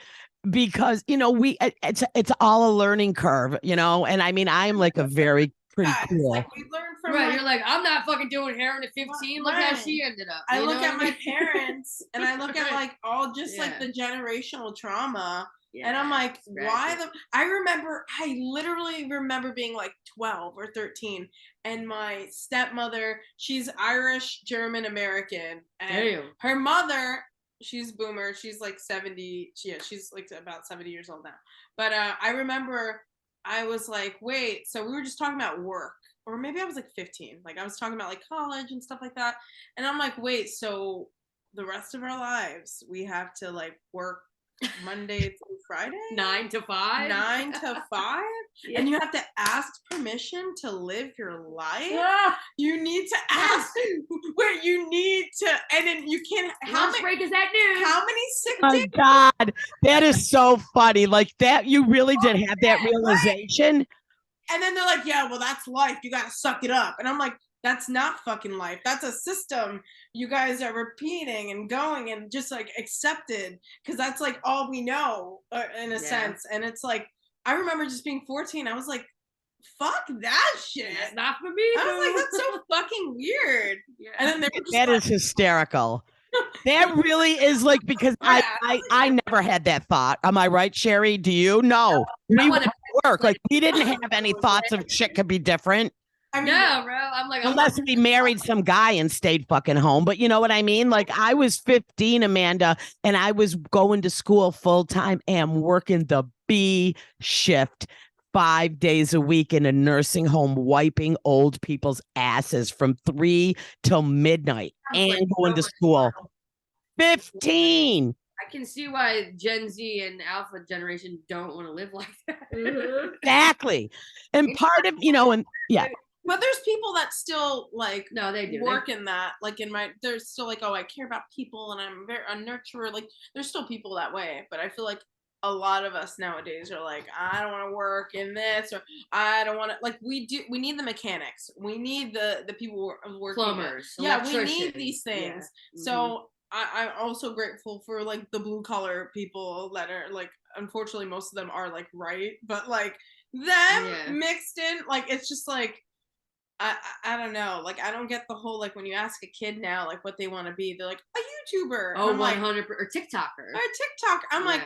because, it's all a learning curve, and I mean, I'm like a very pretty cool. Like we learn from you're like, I'm not fucking doing heroin at 15. Look how she ended up. I look at my parents and I look at like all just like the generational trauma. Yeah, and I'm like, I literally remember being like 12 or 13. And my stepmother, she's Irish, German, American. And her mother, she's boomer. She's like 70. She's like about 70 years old now. But I remember I was like, wait, so we were just talking about work. Or maybe I was like 15. Like I was talking about like college and stuff like that. And I'm like, wait, so the rest of our lives, we have to like work Monday through Friday, 9 to 5, 9 to 5, yeah. and you have to ask permission to live your life. Yeah. You need to ask where you need to, and then you can't. How Lunch break is that news? How many sick Oh days? God, that is so funny. Like that, you really did have that realization. Right? And then they're like, "Yeah, well, that's life. You got to suck it up." And I'm like, "That's not fucking life. That's a system you guys are repeating and going and just like accepted because that's like all we know in a sense." And it's like, I remember just being 14. I was like, "Fuck that shit. That's not for me." I was like, "That's so fucking weird." Yeah. And then they were just that is hysterical. That really is like, because I never had that thought. Am I right, Sherry? Do you? No. We went to work. Like we didn't have any thoughts of shit could be different. I mean, no, bro. I'm like, unless we married some guy and stayed fucking home. But you know what I mean? Like I was 15, Amanda, and I was going to school full time and working the B shift 5 days a week in a nursing home, wiping old people's asses from 3 till midnight and going to school. 15. I can see why Gen Z and Alpha generation don't want to live like that. Exactly. And part of, and yeah. But there's people that still like they do work in that. Like they're still like, oh, I care about people and I'm a nurturer. Like there's still people that way. But I feel like a lot of us nowadays are like, I don't want to work in this, or I don't want to, like we need the mechanics. We need the people working. Plumbers. Yeah, we need these things. Yeah. So I'm also grateful for like the blue collar people that are like, unfortunately most of them are like right, but like them mixed in, like it's just like I don't know, like I don't get the whole, like when you ask a kid now like what they want to be, they're like a YouTuber. Oh, 100%, like, or TikToker. I'm like,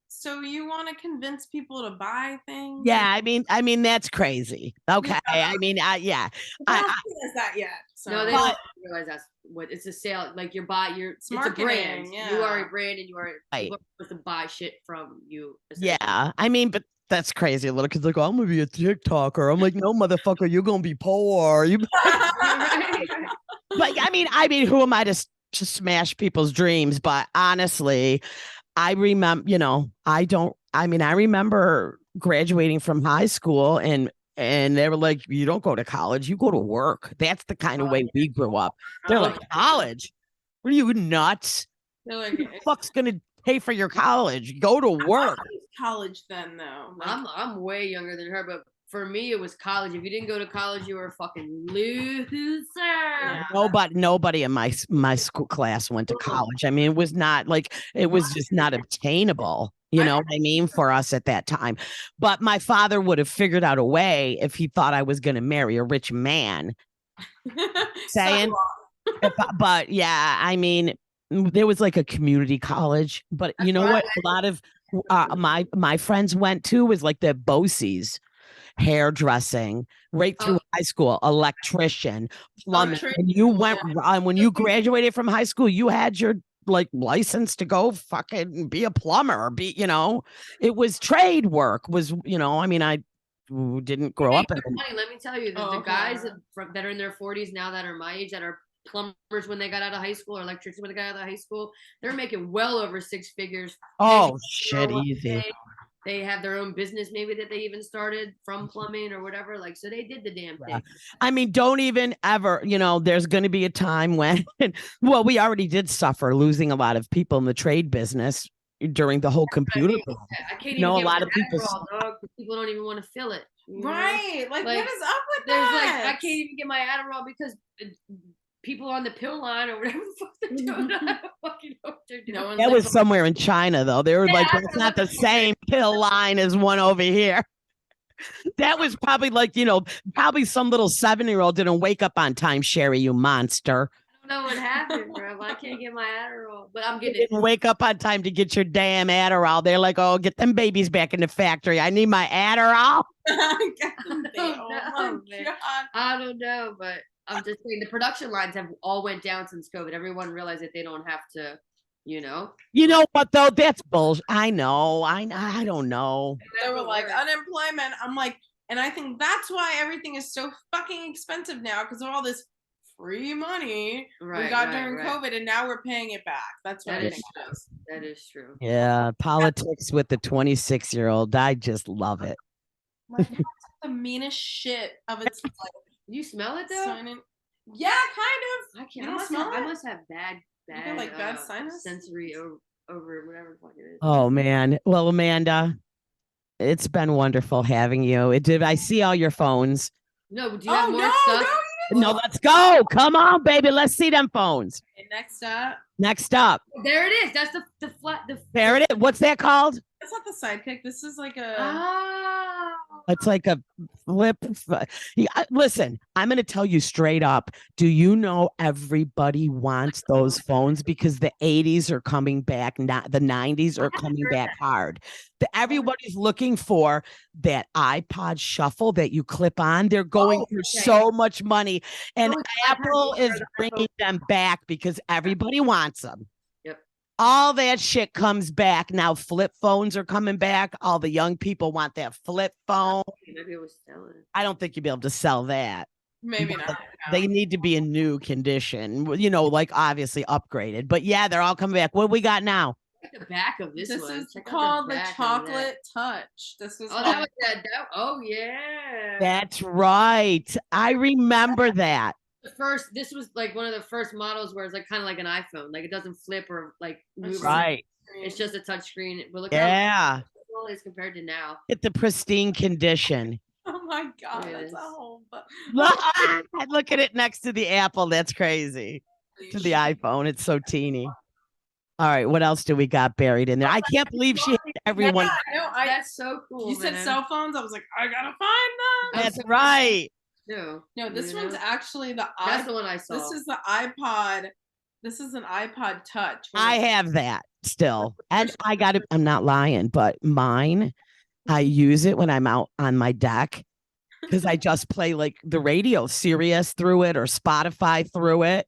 so you want to convince people to buy things? Yeah, I mean that's crazy. Okay, yeah. I mean, I don't realize that yet. So. No, they don't realize that's what it's a sale. Like you're it's a brand. Yeah. You are a brand, and you are supposed to buy shit from you. Yeah, I mean, but that's crazy. A little kid's like, oh, I'm gonna be a TikToker. I'm like, no, motherfucker, you're gonna be poor. You. But I mean, who am I to smash people's dreams? But honestly, I remember, I remember graduating from high school and they were like, you don't go to college, you go to work. That's the kind of way we grew up. They're like, college? What are you, nuts? They're like, who the fuck's going to pay for your college? Go to work. College then, though. Like, I'm way younger than her, but for me, it was college. If you didn't go to college, you were a fucking loser. Yeah. Nobody in my school class went to college. I mean, it was not like, it was just not obtainable. You know what I mean? For us at that time. But my father would have figured out a way if he thought I was going to marry a rich man. Saying, but yeah, I mean, there was like a community college, but you know what? A lot of my friends went to was like the BOCES. Hairdressing right through high school, electrician, plumbing. And you went when you graduated from high school, you had your like license to go fucking be a plumber, it was trade work, was I mean, I didn't grow up in funny, let me tell you, the guys that are in their 40s now that are my age, that are plumbers when they got out of high school, or electricians when they got out of high school, they're making well over 6 figures. Oh shit, easy. They have their own business, maybe, that they even started from plumbing or whatever. Like, so they did the damn thing. I mean, don't even ever, there's going to be a time when, well, we already did suffer losing a lot of people in the trade business during the whole computer. I can't even get a lot of people. People don't even want to fill it. Right. Like, what is up with that? I can't even get my Adderall because people on the pill line or whatever the fuck they're doing. I don't fucking know what they're doing. That was somewhere in China, though. They were like, it's not the same pill line as one over here. That was probably like, probably some little 7-year-old didn't wake up on time, Sherry, you monster. I don't know what happened, bro. I can't get my Adderall, but I'm getting it. Didn't wake up on time to get your damn Adderall. They're like, oh, get them babies back in the factory. I need my Adderall. I don't know, but I'm just saying the production lines have all went down since COVID. Everyone realized that they don't have to, You know what though? That's bullshit. I know. I don't know. They were like unemployment. I'm like, and I think that's why everything is so fucking expensive now, because of all this free money we got during COVID, and now we're paying it back. That's what I think it is. That is true. Yeah, politics with the 26-year-old. I just love it. My God, the meanest shit of its life. You smell it though? Yeah, kind of. I can't. I must have bad bad sinus, sensory over whatever the fuck it is. Oh man. Well, Amanda, it's been wonderful having you. I see all your phones? No, do you have more stuff? No, let's go. Come on, baby. Let's see them phones. Okay, next up. There it is. That's the flat. There it is. What's that called? It's not the sidekick. This is like a. It's like a flip. Listen, I'm going to tell you straight up. Do you know everybody wants those phones because the 80s are coming back? Not the 90s are coming back hard. Everybody's looking for that iPod shuffle that you clip on. They're going for so much money, and Apple is bringing them back because everybody wants them. All that shit comes back now. Flip phones are coming back. All the young people want that flip phone. Maybe it was selling. I don't think you'd be able to sell that. Maybe not. They need to be in new condition, like obviously upgraded. But yeah, they're all coming back. What we got now? The back of this one. This is called the Chocolate Touch. This was. That was that. Oh yeah. That's right. I remember that. This was like one of the first models where it's like kind of like an iPhone, like it doesn't flip or like move. Right. It's just a touch screen. But look how it is compared to now. It's the pristine condition. Oh my God, that's a whole. Look at it next to the Apple. That's crazy. To the iPhone, it's so teeny. All right, what else do we got buried in there? I can't believe she hit everyone. Yeah, that's so cool. You said cell phones. I was like, I gotta find them. That's right. No, this one's actually that's the one I saw. This is the iPod. This is an iPod Touch. I have that still. And I got it. I'm not lying, but mine, I use it when I'm out on my deck because I just play like the radio, Sirius through it or Spotify through it.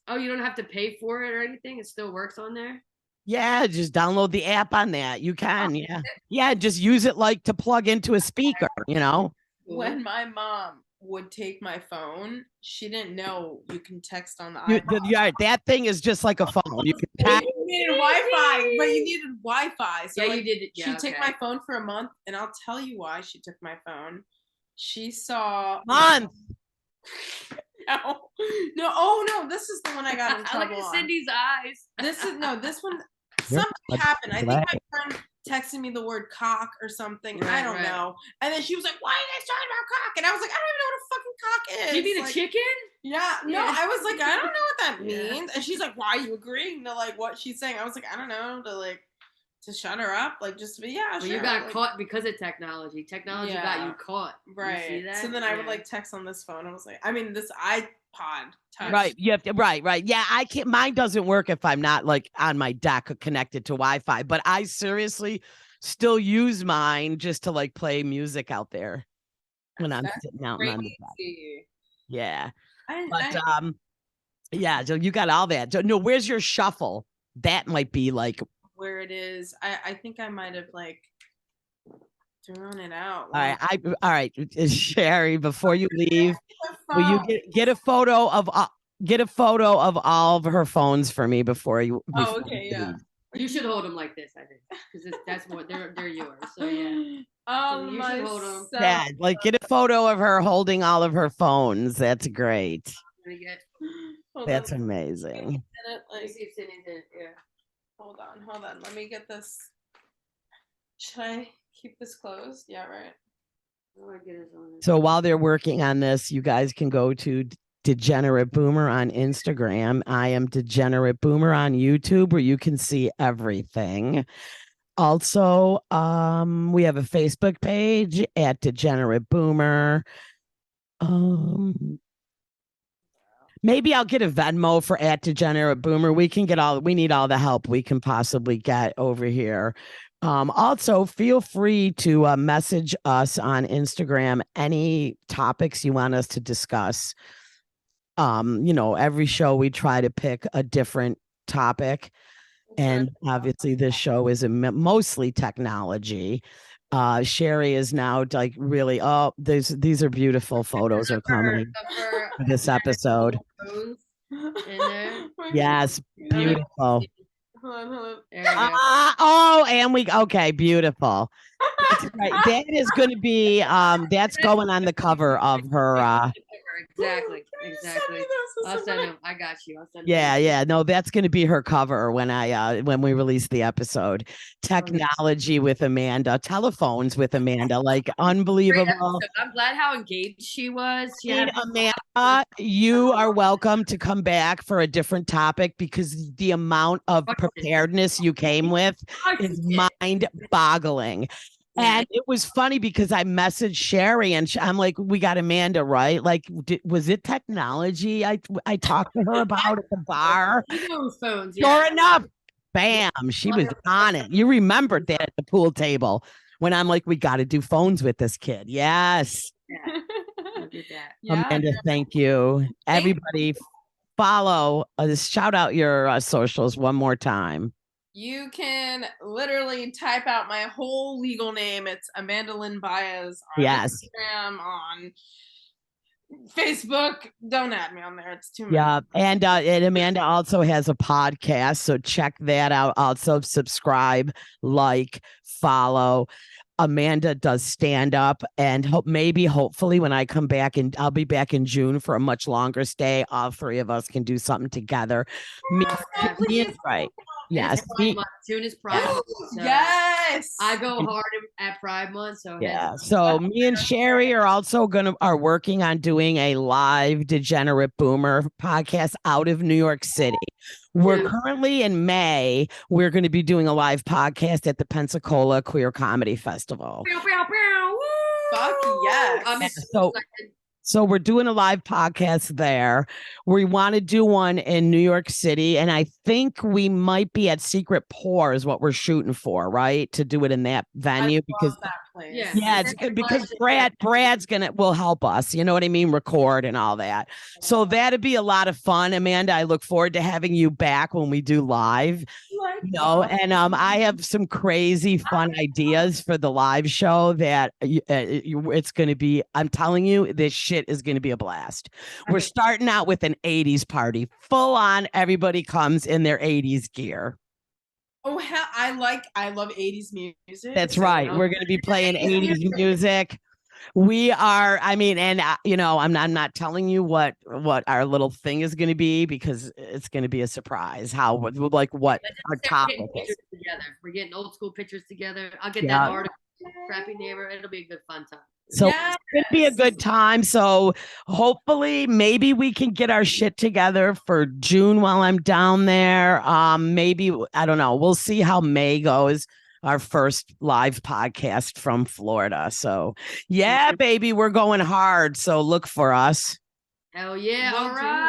Oh, you don't have to pay for it or anything? It still works on there? Yeah, just download the app on that. You can, yeah. Yeah, just use it like to plug into a speaker, When my mom would take my phone, she didn't know you can text on the iPod. Yeah, that thing is just like a phone. You can text. You needed Wi-Fi, but you needed Wi-Fi. So you did. Yeah, she took my phone for a month, and I'll tell you why she took my phone. She saw month. No, oh no, this is the one I got in trouble. Look at Cindy's eyes. This one. Something happened. I think my friend texted me the word cock or something. I don't know. And then she was like, "Why are you guys talking about cock?" And I was like, "I don't even know what a fucking cock is." You mean a chicken? Yeah. No, I was like, I don't know what that means. And she's like, "Why are you agreeing to like what she's saying?" I was like, I don't know, to shut her up, just to be Well, sure. You got caught because of technology. Technology got you caught. Right. You see that? So then I would text on this phone. I was like, this iPod Touch. Right. You have to. Right. Yeah. I can't. Mine doesn't work if I'm not on my deck connected to Wi-Fi. But I seriously still use mine just to play music out there when I'm sitting out on the deck. Yeah. Yeah. So you got all that. So, no, where's your shuffle? That might be where it is. I think I might have thrown it out. All right, Sherry, before you leave, will you get a photo of all of her phones for me before you? Okay, yeah. You should hold them like this, I think, because that's what they're yours. So yeah. Oh, so you should hold them. Yeah, get a photo of her holding all of her phones. That's great. That's amazing. Let me see if Cindy's in it. Yeah. Hold on. Let me get this. Should I keep this closed? Yeah, right. So while they're working on this, you guys can go to Degenerate Boomer on Instagram. I am Degenerate Boomer on YouTube, where you can see everything. Also, we have a Facebook page at Degenerate Boomer. Maybe I'll get a Venmo for @Degenerate Boomer. We need all the help we can possibly get over here. Also, feel free to message us on Instagram any topics you want us to discuss. Every show we try to pick a different topic. And obviously this show is mostly technology. Sherry is now like really, oh, these are beautiful photos are coming for this episode. In there. Yes, beautiful. Hold on. Okay, beautiful. That's right. That is going to be that's going on the cover of her Exactly. I'll send him. I got you. I'll send him. Yeah. No, that's going to be her cover when we release the episode. Technology with Amanda, telephones with Amanda, like unbelievable. I'm glad how engaged she was. Amanda, you are welcome to come back for a different topic because the amount of preparedness you came with is mind-boggling. And it was funny because I messaged Sherry and I'm like, we got Amanda, right? Like, was it technology I talked to her about at the bar? Phones, sure enough, bam, she was on it. You remembered that at the pool table when I'm like, we got to do phones with this kid. Yes. Amanda, thank you. Everybody follow, shout out your socials one more time. You can literally type out my whole legal name. It's Amanda Lynn Baez on Instagram, on Facebook. Don't add me on there. It's too much. Yeah. And Amanda also has a podcast. So check that out. Also subscribe, like, follow. Amanda does stand up and hopefully when I come back and I'll be back in June for a much longer stay. All three of us can do something together. Right. Yes. June is Pride Month. So yes. I go hard at Pride Month. So So me and Sherry are also working on doing a live Degenerate Boomer podcast out of New York City. We're currently in May. We're going to be doing a live podcast at the Pensacola Queer Comedy Festival. Fuck yes. So we're doing a live podcast there. We want to do one in New York City. And I think we might be at Secret Pour is what we're shooting for, right? To do it in that venue. Because it's good because Brad's will help us, you know what I mean? Record and all that. So that'd be a lot of fun. Amanda, I look forward to having you back when we do live. And I have some crazy fun ideas for the live show that it's going to be, I'm telling you, this shit is going to be a blast. We're starting out with an 80s party, full on. Everybody comes in their 80s gear. Oh, I love 80s music. That's right. We're going to be playing 80s music. We are, I'm not telling you what our little thing is going to be because it's going to be a surprise. What our topic is. We're getting old school pictures together. I'll get that article, Crappy Neighbor. It'll be a good fun time. So it's going to be a good time. So hopefully maybe we can get our shit together for June while I'm down there. Maybe, I don't know. We'll see how May goes. Our first live podcast from Florida. So baby, we're going hard. So look for us. Hell yeah. All right.